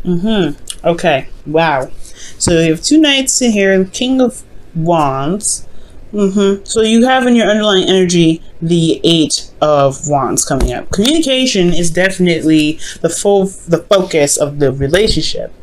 Okay. Wow. So you have two knights in here, King of Wands. So you have in your underlying energy the Eight of Wands coming up. Communication is definitely the focus of the relationship.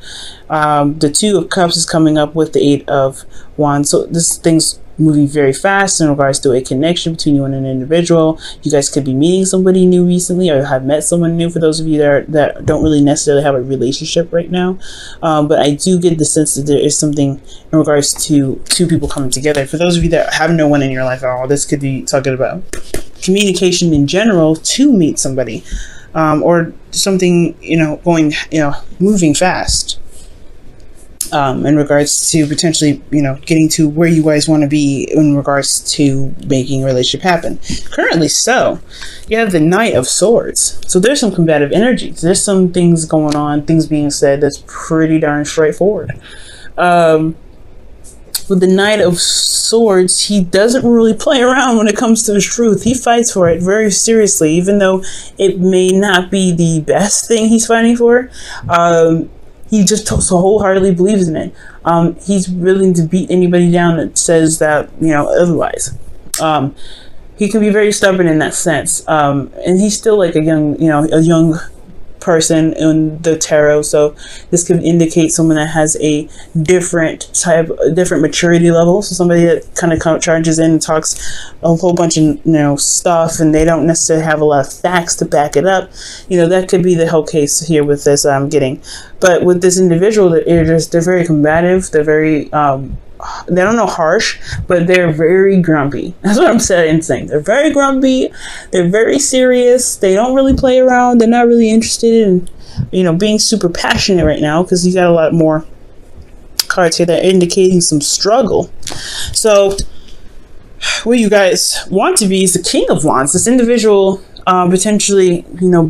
The Two of Cups is coming up with the Eight of Wands. So this thing's moving very fast in regards to a connection between you and an individual. You guys could be meeting somebody new recently, or have met someone new, for those of you that don't really necessarily have a relationship right now. But I do get the sense that there is something in regards to two people coming together. For those of you that have no one in your life at all, this could be talking about communication in general to meet somebody, or something, going, moving fast. In regards to potentially, getting to where you guys want to be in regards to making a relationship happen. Currently, so you have the Knight of Swords. So there's some combative energies. There's some things going on, things being said that's pretty darn straightforward. With the Knight of Swords, he doesn't really play around when it comes to his truth. He fights for it very seriously, even though it may not be the best thing he's fighting for. He just so wholeheartedly believes in it. He's willing to beat anybody down that says that, otherwise. He can be very stubborn in that sense. And he's still like a young person in the tarot. So this could indicate someone that has a different maturity level. So somebody that kind of charges in and talks a whole bunch of, stuff, and they don't necessarily have a lot of facts to back it up. That could be the whole case here with this I'm getting. But with this individual, they're very combative. They're very, they don't know harsh, but they're very grumpy. That's what I'm saying. They're very grumpy. They're very serious. They don't really play around. They're not really interested in, being super passionate right now, because you got a lot more cards here that are indicating some struggle. So what you guys want to be is the King of Wands. This individual potentially,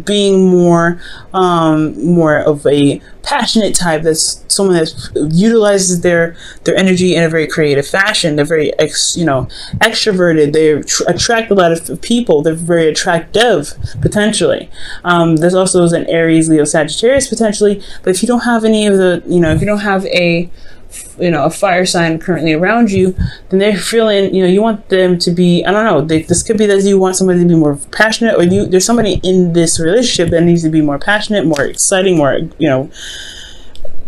being more of a passionate type. That's someone that utilizes their energy in a very creative fashion. They're very, extroverted. They attract a lot of people. They're very attractive, potentially. There's also an Aries, Leo, Sagittarius, potentially. But if you don't have any of the, if you don't have a fire sign currently around you, then they're feeling, you want them to be, I don't know, this could be that you want somebody to be more passionate, or there's somebody in this relationship that needs to be more passionate, more exciting, more,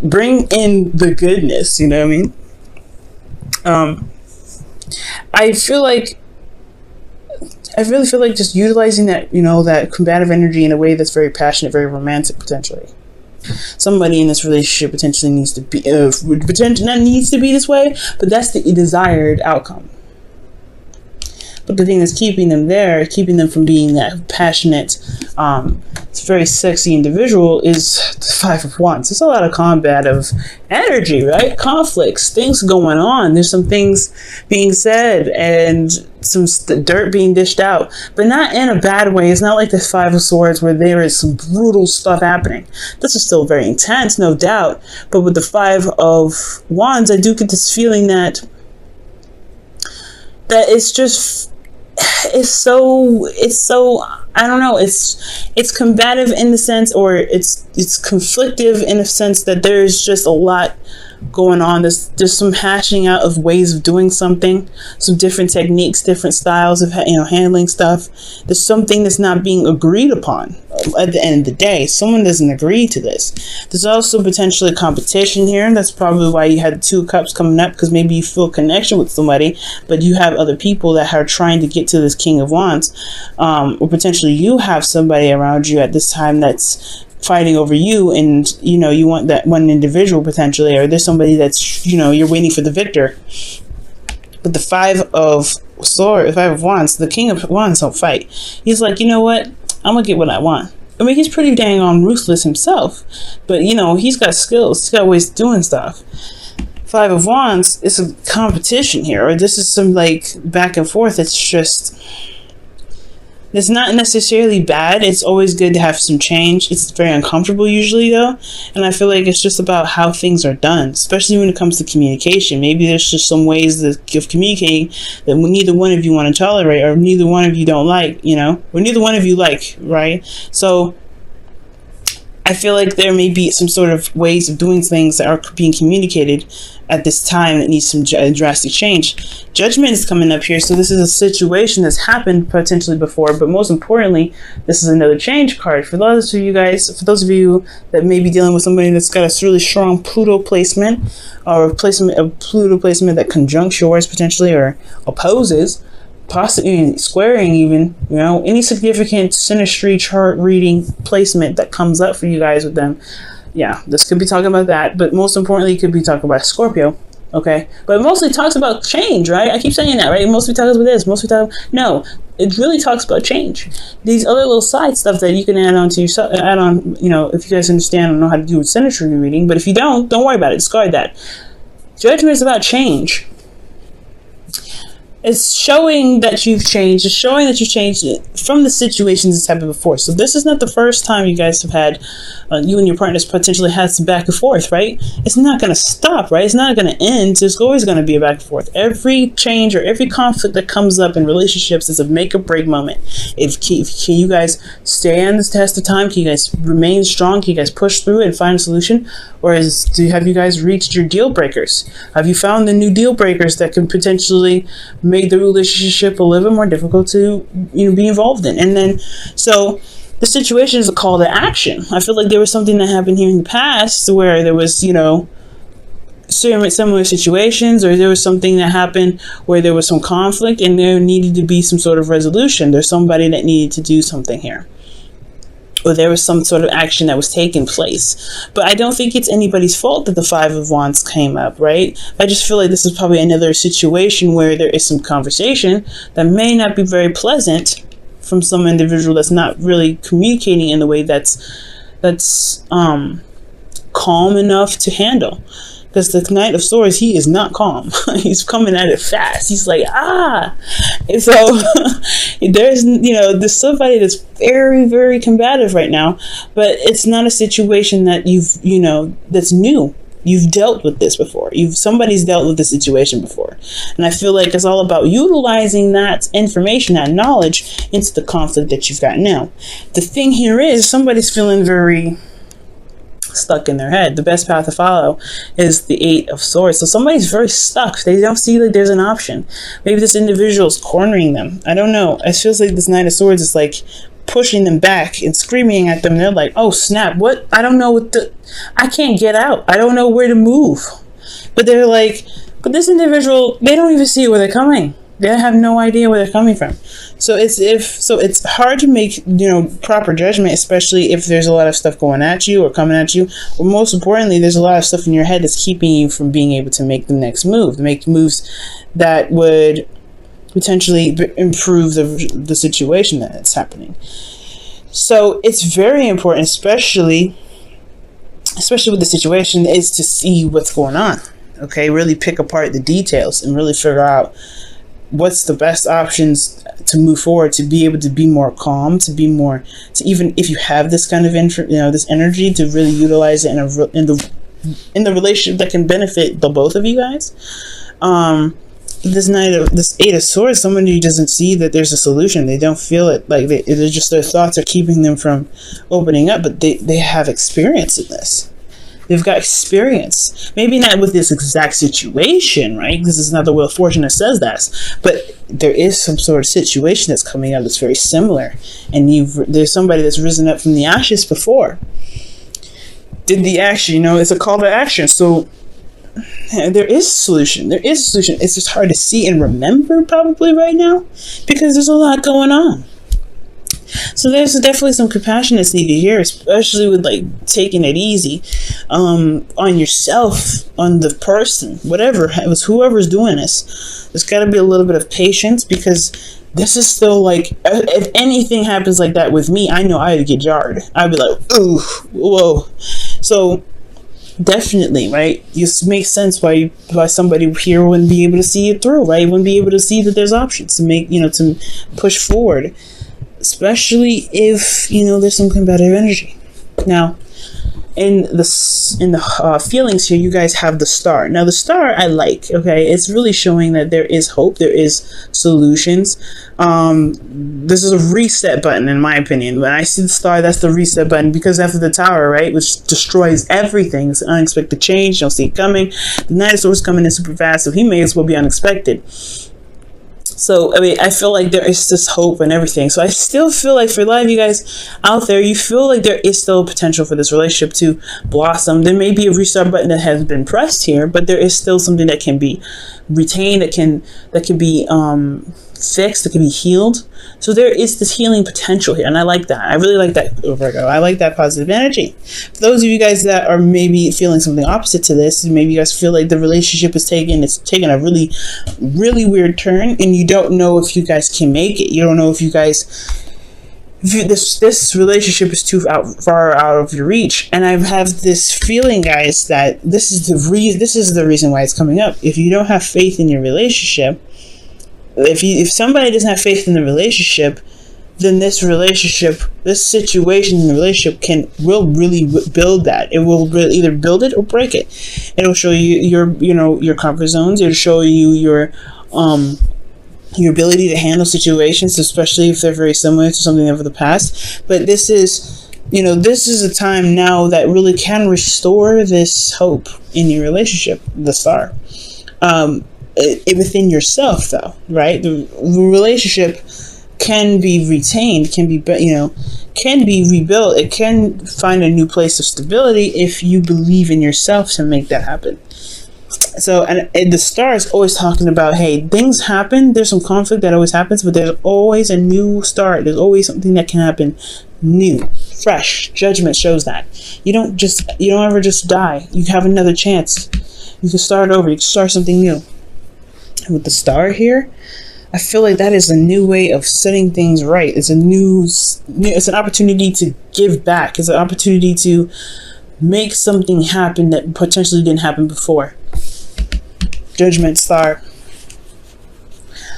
bring in the goodness, you know what I mean? I really feel like just utilizing that, that combative energy in a way that's very passionate, very romantic, potentially. Somebody in this relationship potentially needs to be, not needs to be this way, but that's the desired outcome. But the thing that's keeping them from being that passionate, it's a very sexy individual, is the Five of Wands. There's a lot of combative energy, right? Conflicts, things going on. There's some things being said and some dirt being dished out, but not in a bad way. It's not like the Five of Swords where there is some brutal stuff happening. This is still very intense, no doubt. But with the Five of Wands, I do get this feeling that it's so I don't know, it's combative in the sense, or it's conflictive in a sense that there's just a lot going on. There's some hashing out of ways of doing something, some different techniques, different styles of handling stuff. There's something that's not being agreed upon at the end of the day. Someone doesn't agree to this. There's also potentially competition here. That's probably why you had the Two of Cups coming up, because maybe you feel a connection with somebody, but you have other people that are trying to get to this King of Wands, or potentially you have somebody around you at this time that's fighting over you, and you want that one individual potentially, or there's somebody that's you're waiting for the victor. But the Five of Wands, the King of Wands don't fight. He's like, you know what, I'm gonna get what I want. I mean, he's pretty dang on ruthless himself, but he's got skills, he's got ways of doing stuff. Five of Wands, it's a competition here, or this is some like back and forth. It's not necessarily bad. It's always good to have some change. It's very uncomfortable usually, though. And I feel like it's just about how things are done, especially when it comes to communication. Maybe there's just some ways of communicating that neither one of you want to tolerate, or neither one of you don't like, or neither one of you like, right? So I I feel like there may be some sort of ways of doing things that are being communicated at this time that needs some drastic change. Judgment is coming up here, so this is a situation that's happened potentially before, but most importantly, this is another change card. For those of you guys, for those of you that may be dealing with somebody that's got a really strong Pluto placement, or a Pluto placement that conjuncts yours potentially, or opposes, possibly squaring even, you know, any significant synastry chart reading placement that comes up for you guys with them. Yeah, this could be talking about that, but most importantly, it could be talking about Scorpio, okay? But it mostly talks about change, right? I keep saying that, right? It mostly talks about this, no, it really talks about change. These other little side stuff that you can add on to yourself, you know, if you guys understand and know how to do with synastry reading, but if you don't worry about it, discard that. Judgment is about change. It's showing that you've changed. It's showing that you've changed from the situations that's happened before. So this is not the first time you guys have had, you and your partners potentially had some back and forth, right? It's not going to stop, right? It's not going to end. There's always going to be a back and forth. Every change or every conflict that comes up in relationships is a make or break moment. Can you guys stay on this test of time? Can you guys remain strong? Can you guys push through it and find a solution? Or have you guys reached your deal breakers? Have you found the new deal breakers that can potentially make the relationship a little bit more difficult to, you know, be involved in? And then, so the situation is a call to action. I feel like there was something that happened here in the past where there was, you know, similar situations, or there was something that happened where there was some conflict and there needed to be some sort of resolution. There's somebody that needed to do something here, or there was some sort of action that was taking place. But I don't think it's anybody's fault that the Five of Wands came up, right? I just feel like this is probably another situation where there is some conversation that may not be very pleasant from some individual that's not really communicating in the way that's calm enough to handle. Because the Knight of Swords, he is not calm. He's coming at it fast. He's like, And so there's, you know, there's somebody that's very, very combative right now, but it's not a situation that you know, that's new. You've dealt with this before. Somebody's dealt with this situation before. And I feel like it's all about utilizing that information, that knowledge into the conflict that you've got now. The thing here is somebody's feeling very stuck in their head. The best path to follow is the Eight of Swords. So somebody's very stuck. They don't see like there's an option. Maybe this individual is cornering them. I don't know. It feels like this Knight of Swords is like pushing them back and screaming at them. They're like, oh snap, what? I don't know I can't get out. I don't know where to move. But they're like, but this individual, they don't even see where they're coming. They have no idea where they're coming from. So it's hard to make, you know, proper judgment, especially if there's a lot of stuff going at you or coming at you. Or most importantly, there's a lot of stuff in your head that's keeping you from being able to make the next move, to make moves that would potentially improve the situation that's happening. So it's very important, especially with the situation, is to see what's going on. Okay, really pick apart the details and really figure out what's the best options to move forward, to be able to be more calm, to even if you have this kind of this energy, to really utilize it in the relationship that can benefit the both of you guys. This Eight of Swords, somebody doesn't see that there's a solution. They don't feel it. Like they're just, their thoughts are keeping them from opening up, but they have experience in this. They've got experience. Maybe not with this exact situation, right? Because it's not the Wheel of Fortune that says that. But there is some sort of situation that's coming up that's very similar. And there's somebody that's risen up from the ashes before. Did the action, you know, it's a call to action. So there is a solution. There is a solution. It's just hard to see and remember probably right now because there's a lot going on. So there's definitely some compassion that's needed here, especially with like taking it easy on yourself, on the person, whoever's doing this. There's got to be a little bit of patience because this is still like, if anything happens like that with me, I know I would get jarred. I'd be like, ooh, whoa. So definitely, right? It makes sense why somebody here wouldn't be able to see it through, right? Wouldn't be able to see that there's options to make, to push forward. Especially if, there's some combative energy. Now, in the feelings here, you guys have the star. Now the star I like, okay, it's really showing that there is hope, there is solutions. This is a reset button in my opinion. When I see the star, that's the reset button, because after the tower, right, which destroys everything, it's an unexpected change, you don't see it coming. The Knight of Swords coming in super fast, so he may as well be unexpected. So, I mean, I feel like there is this hope and everything. So I still feel like for a lot of you guys out there, you feel like there is still potential for this relationship to blossom. There may be a restart button that has been pressed here, but there is still something that can be retained, that can be fixed, that can be healed. So there is this healing potential here, and I like that. I really like that, Virgo. I like that positive energy. For those of you guys that are maybe feeling something opposite to this, maybe you guys feel like the relationship is taking a really, really weird turn, and you don't know if you guys can make it. You don't know if you guys, this relationship is too far out of your reach. And I have this feeling, guys, that this is the reason why it's coming up. If you don't have faith in your relationship, if somebody doesn't have faith in the relationship, then this situation in the relationship will really build that. It will really either build it or break it. It'll show you your comfort zones. It'll show you your ability to handle situations, especially if they're very similar to something of the past. But this is a time now that really can restore this hope in your relationship, the star. Within yourself, though, right? The relationship can be retained, can be rebuilt. It can find a new place of stability if you believe in yourself to make that happen. So, and the star is always talking about, hey, things happen. There's some conflict that always happens, but there's always a new start. There's always something that can happen new, fresh. Judgment shows that. You don't ever just die. You have another chance. You can start over. You can start something new. With the star here, I feel like that is a new way of setting things right. It's an opportunity to give back. It's an opportunity to make something happen that potentially didn't happen before. Judgment, star.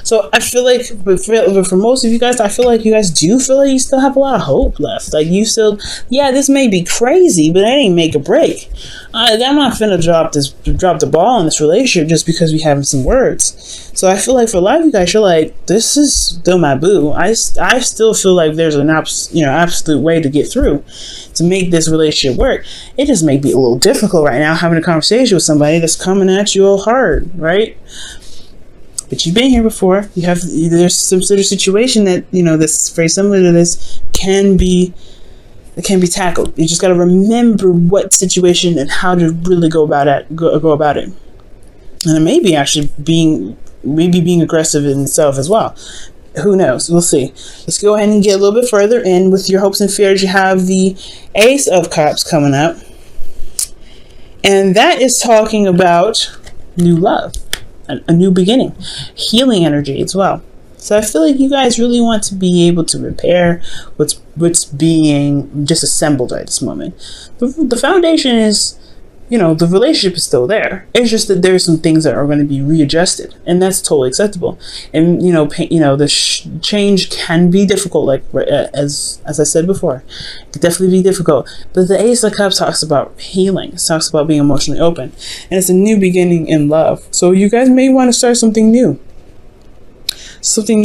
So I feel like, but for most of you guys, I feel like you guys do feel like you still have a lot of hope left. Like you still, yeah, this may be crazy, but it ain't make a break. I'm not finna drop the ball in this relationship just because we having some words. So I feel like for a lot of you guys, you're like, this is still my boo. I still feel like there's an absolute way to get through, to make this relationship work. It just may be a little difficult right now having a conversation with somebody that's coming at you all hard, right? But you've been here before. There's some sort of situation that that's very similar to this can be tackled. You just got to remember what situation and how to really go about it. And it may be actually being aggressive in itself as well. Who knows? We'll see. Let's go ahead and get a little bit further in with your hopes and fears. You have the Ace of Cups coming up, and that is talking about new love. A new beginning, healing energy as well. So I feel like you guys really want to be able to repair what's being disassembled at this moment. The foundation is, the relationship is still there. It's just that there's some things that are going to be readjusted, and that's totally acceptable. And the change can be difficult, like as I said before, it could definitely be difficult. But the Ace of Cups talks about healing. It talks about being emotionally open, and it's a new beginning in love. So you guys may want to start something new. Something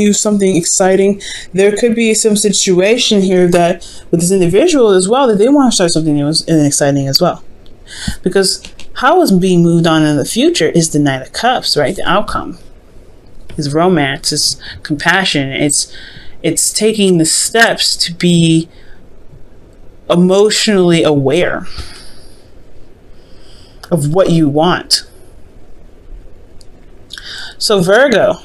exciting. There could be some situation here that with this individual as well that they want to start something new and exciting as well. Because how is being moved on in the future is the Knight of Cups, right? The outcome is romance, it's compassion, it's taking the steps to be emotionally aware of what you want. So Virgo,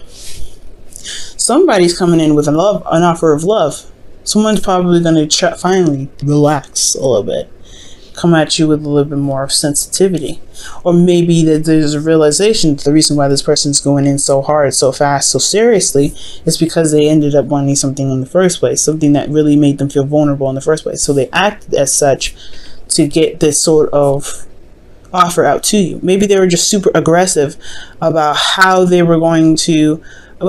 somebody's coming in with an offer of love. Someone's probably going to finally relax a little bit, come at you with a little bit more of sensitivity. Or maybe that there's a realization that the reason why this person's going in so hard, so fast, so seriously is because they ended up wanting something in the first place, something that really made them feel vulnerable in the first place. So they acted as such to get this sort of offer out to you. Maybe they were just super aggressive about how they were going to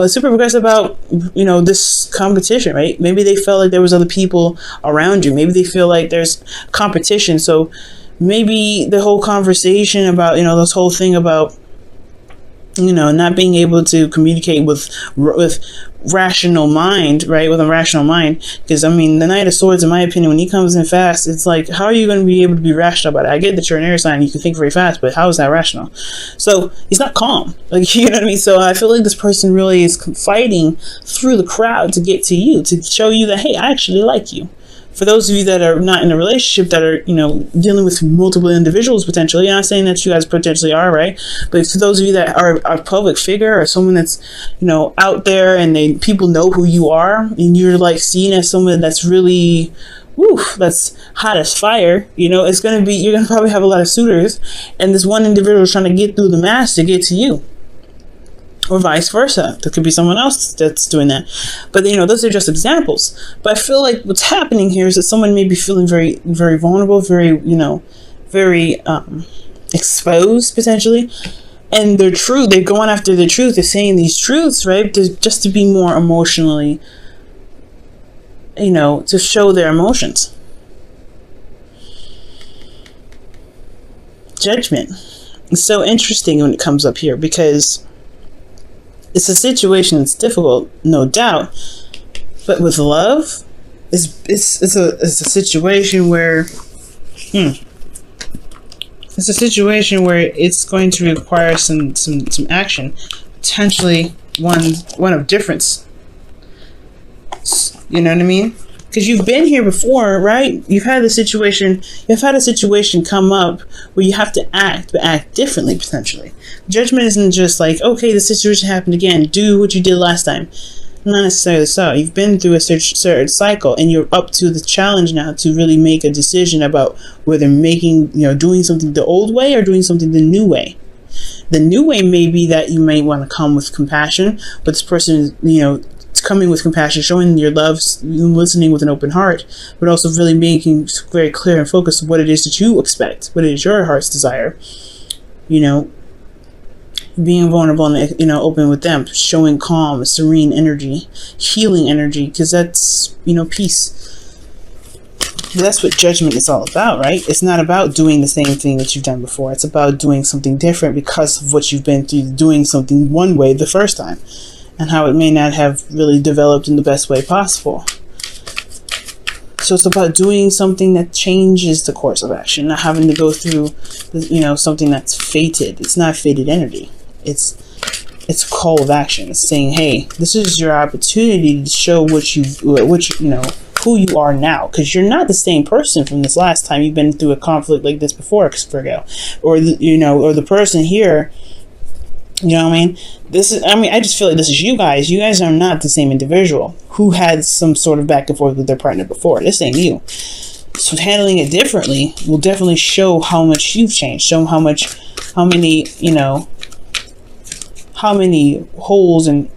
super aggressive about this competition, right? Maybe they felt like there was other people around you. Maybe they feel like there's competition, so maybe the whole conversation about, this whole thing about, not being able to communicate with rational mind, right? With a rational mind. Because, the Knight of Swords, in my opinion, when he comes in fast, it's like, how are you going to be able to be rational about it? I get that you're an air sign, you can think very fast, but how is that rational? So, he's not calm. Like, you know what I mean? So, I feel like this person really is fighting through the crowd to get to you, to show you that, hey, I actually like you. For those of you that are not in a relationship, that are, dealing with multiple individuals potentially, I'm not saying that you guys potentially are, right? But for those of you that are a public figure, or someone that's, out there, and people know who you are, and you're like seen as someone that's really, that's hot as fire, it's going to be, you're going to probably have a lot of suitors, and this one individual is trying to get through the mass to get to you. Or vice versa. There could be someone else that's doing that. But, those are just examples. But I feel like what's happening here is that someone may be feeling very, very vulnerable, very, very exposed, potentially. And they're going after the truth. They're saying these truths, right? Just to be more emotionally, to show their emotions. Judgment. It's so interesting when it comes up here, because it's a situation that's difficult, no doubt, but with love, it's a situation where, it's a situation where it's going to require some action, potentially one of difference. You know what I mean? Because you've been here before, right? You've had a situation come up where you have to act, but act differently, potentially. Judgment isn't just like, okay, the situation happened again, do what you did last time. Not necessarily so. You've been through a certain cycle, and you're up to the challenge now to really make a decision about whether doing something the old way or doing something the new way. The new way may be that you may want to come with compassion, but this person is, coming with compassion, showing your love, listening with an open heart, but also really making very clear and focused what it is that you expect, what it is your heart's desire. Being vulnerable and open with them, showing calm, serene energy, healing energy, because that's peace. But that's what judgment is all about, right? It's not about doing the same thing that you've done before. It's about doing something different because of what you've been through, doing something one way the first time, and how it may not have really developed in the best way possible. So it's about doing something that changes the course of action, not having to go through, something that's fated. It's not fated energy. It's a call of action. It's saying, hey, this is your opportunity to show who you are now, because you're not the same person from this last time you've been through a conflict like this before, Virgo, or the person here. You know what I mean? I just feel like this is you guys. You guys are not the same individual who had some sort of back and forth with their partner before. This ain't you. So handling it differently will definitely show how much you've changed. Show how many holes and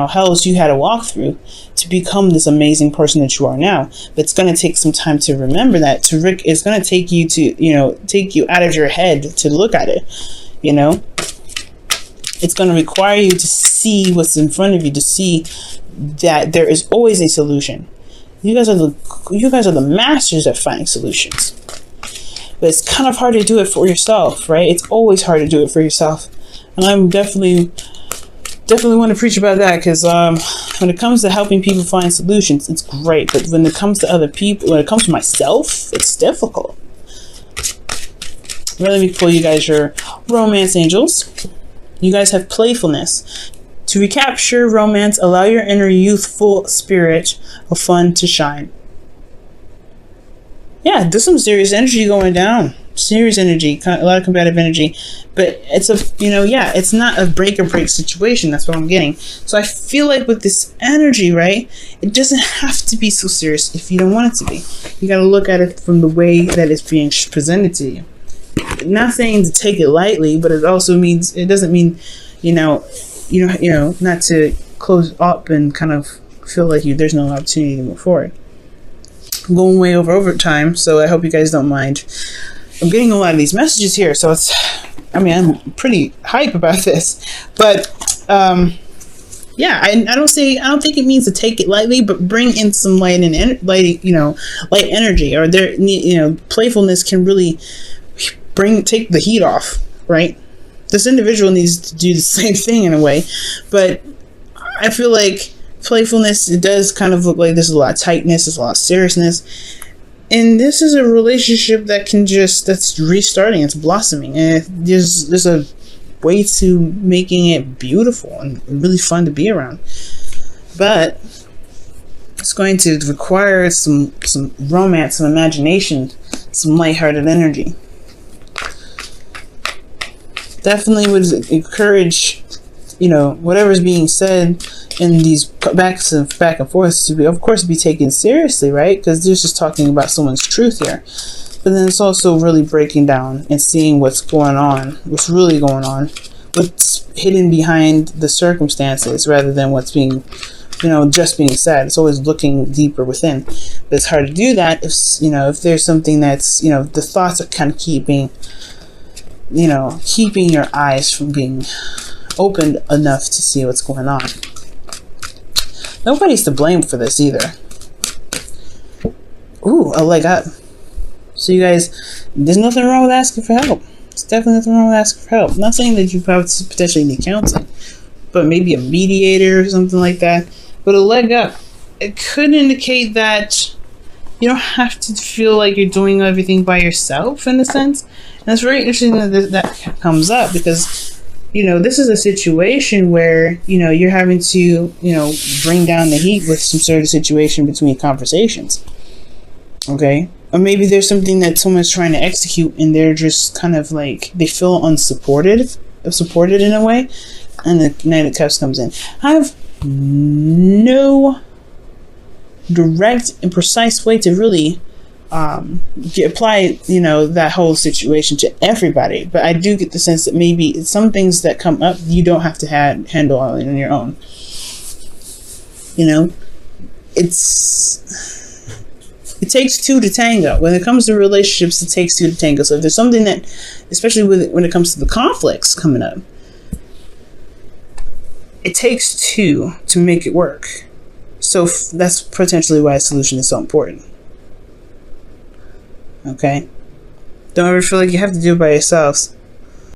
hells you had to walk through to become this amazing person that you are now. But it's going to take some time to remember that. It's going to take you to take you out of your head to look at it. It's going to require you to see what's in front of you, to see that there is always a solution. You guys are the masters at finding solutions. But it's kind of hard to do it for yourself, right? It's always hard to do it for yourself. And I'm definitely want to preach about that, because when it comes to helping people find solutions, it's great. But when it comes to other people, when it comes to myself, it's difficult. Let me pull you guys your romance angels. You guys have playfulness. To recapture romance, allow your inner youthful spirit of fun to shine. Yeah, there's some serious energy going down. Serious energy, a lot of combative energy. But it's it's not a break or break situation. That's what I'm getting. So I feel like with this energy, right, it doesn't have to be so serious if you don't want it to be. You got to look at it from the way that it's being presented to you. Not saying to take it lightly, but it doesn't mean not to close up and kind of feel like there's no opportunity to move forward. I'm going way over time, so I hope you guys don't mind. I'm getting a lot of these messages here, so I'm pretty hype about this. But yeah, I don't think it means to take it lightly, but bring in some light energy, or playfulness can really take the heat off, right? This individual needs to do the same thing in a way, but I feel like playfulness, it does kind of look like there's a lot of tightness, there's a lot of seriousness, and this is a relationship that that's restarting, it's blossoming, and there's a way to making it beautiful and really fun to be around. But it's going to require some romance, some imagination, some lighthearted energy. Definitely would encourage, whatever's being said in these back and forth to be, of course, be taken seriously, right? Because this is talking about someone's truth here. But then it's also really breaking down and seeing what's going on, what's really going on, what's hidden behind the circumstances rather than what's being, just being said. It's always looking deeper within. But it's hard to do that if there's something that's, the thoughts are kind of keeping your eyes from being opened enough to see what's going on. Nobody's to blame for this either. Ooh, a leg up. So you guys, there's nothing wrong with asking for help. There's definitely nothing wrong with asking for help. I'm not saying that you potentially need counseling, but maybe a mediator or something like that. But a leg up, it could indicate that you don't have to feel like you're doing everything by yourself, in a sense. And it's very interesting that comes up, because this is a situation where you're having to bring down the heat with some sort of situation between conversations. Okay, or maybe there's something that someone's trying to execute and they're just kind of like, they feel supported in a way, and the Knight of Cups comes in. I have no direct and precise way to really apply that whole situation to everybody, but I do get the sense that maybe some things that come up you don't have to handle on your own. It takes two to tango. When it comes to relationships, it takes two to tango. So if there's something that, especially when it comes to the conflicts coming up, it takes two to make it work. So that's potentially why a solution is so important. Okay? Don't ever feel like you have to do it by yourselves.